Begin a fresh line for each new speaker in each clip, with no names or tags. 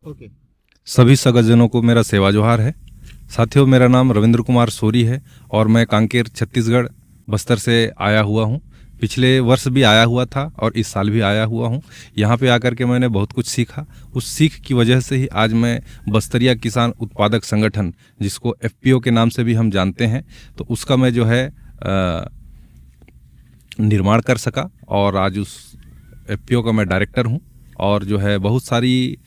Okay.
सभी सगतजनों को मेरा सेवा जोहार है। साथियों, मेरा नाम रविंद्र कुमार सोरी है और मैं कांकेर छत्तीसगढ़ बस्तर से आया हुआ हूँ। पिछले वर्ष भी आया हुआ था और इस साल भी आया हुआ हूँ। यहाँ पे आकर के मैंने बहुत कुछ सीखा। उस सीख की वजह से ही आज मैं बस्तरिया किसान उत्पादक संगठन, जिसको एफपीओ के नाम से भी हम जानते हैं, तो उसका मैं जो है निर्माण कर सका और आज उस एफपीओ का मैं डायरेक्टर हूँ। और जो है बहुत सारी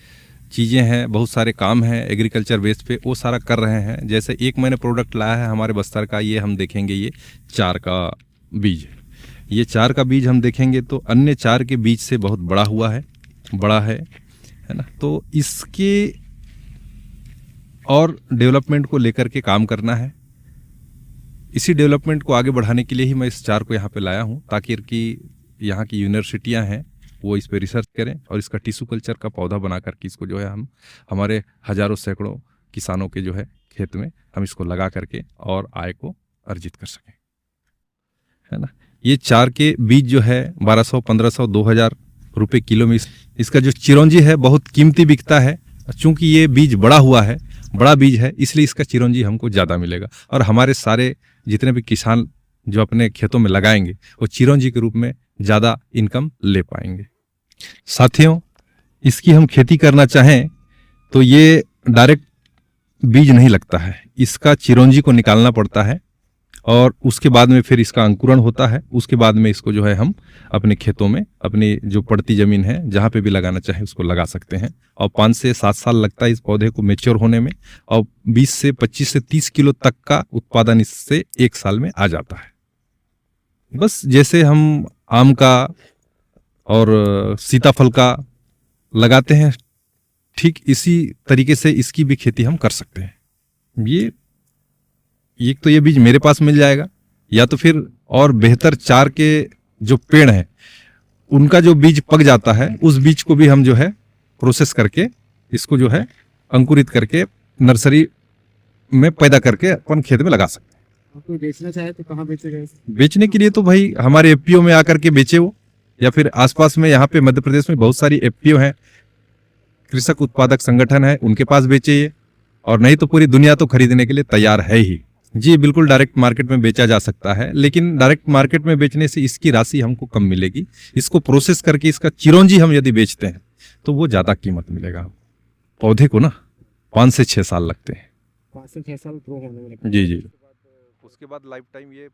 चीज़ें हैं, बहुत सारे काम हैं एग्रीकल्चर बेस पे, वो सारा कर रहे हैं। जैसे एक मैंने प्रोडक्ट लाया है हमारे बस्तर का, ये हम देखेंगे, ये चार का बीज। ये चार का बीज हम देखेंगे तो अन्य चार के बीज से बहुत बड़ा हुआ है, बड़ा है ना। तो इसके और डेवलपमेंट को लेकर के काम करना है। इसी डेवलपमेंट को आगे बढ़ाने के लिए ही मैं इस चार को यहाँ पे लाया हूँ, ताकि यहाँ की यूनिवर्सिटियाँ हैं वो इस पे रिसर्च करें और इसका टिश्यू कल्चर का पौधा बना करके इसको जो है हम हमारे हजारों सैकड़ों किसानों के जो है खेत में हम इसको लगा करके और आय को अर्जित कर सकें, है ना। ये चार के बीज जो है 1200, 1500, 2000 रुपये किलो में इसका जो चिरौंजी है बहुत कीमती बिकता है। चूँकि ये बीज बड़ा हुआ है, बड़ा बीज है, इसलिए इसका चिरौंजी हमको ज़्यादा मिलेगा और हमारे सारे जितने भी किसान जो अपने खेतों में लगाएंगे वो चिरौंजी के रूप में ज़्यादा इनकम ले पाएंगे। साथियों, इसकी हम खेती करना चाहें तो ये डायरेक्ट बीज नहीं लगता है, इसका चिरौंजी को निकालना पड़ता है और उसके बाद में फिर इसका अंकुरण होता है। उसके बाद में इसको जो है हम अपने खेतों में, अपनी जो पड़ती ज़मीन है जहाँ पे भी लगाना चाहे उसको लगा सकते हैं। और 5 से 7 साल लगता है इस पौधे को मैच्योर होने में और 20 से 25 से 30 किलो तक का उत्पादन इससे 1 साल में आ जाता है। बस जैसे हम आम का और सीताफल का लगाते हैं, ठीक इसी तरीके से इसकी भी खेती हम कर सकते हैं। ये तो ये बीज मेरे पास मिल जाएगा, या तो फिर और बेहतर चार के जो पेड़ हैं उनका जो बीज पक जाता है उस बीज को भी हम जो है प्रोसेस करके इसको जो है अंकुरित करके नर्सरी में पैदा करके अपन खेत में लगा सकते हैं।
कोई बेचना चाहे तो कहाँ बेचेगा?
बेचने के लिए तो भाई हमारे एफपीओ में आकर के बेचे वो, या फिर आसपास में यहाँ पे मध्य प्रदेश में बहुत सारी एफपीओ हैं, कृषक उत्पादक संगठन है, उनके पास बेचे ये। और नहीं तो पूरी दुनिया तो खरीदने के लिए तैयार है ही। जी बिल्कुल, डायरेक्ट मार्केट में बेचा जा सकता है, लेकिन डायरेक्ट मार्केट में बेचने से इसकी राशि हमको कम मिलेगी। इसको प्रोसेस करके इसका चिरौंजी हम यदि बेचते हैं तो वो ज़्यादा कीमत मिलेगा। पौधे को ना 5 से 6 साल लगते हैं।
5 से 6 साल ग्रो होने में।
जी जी, उसके बाद लाइफ टाइम ये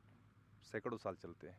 सैकड़ों साल चलते हैं।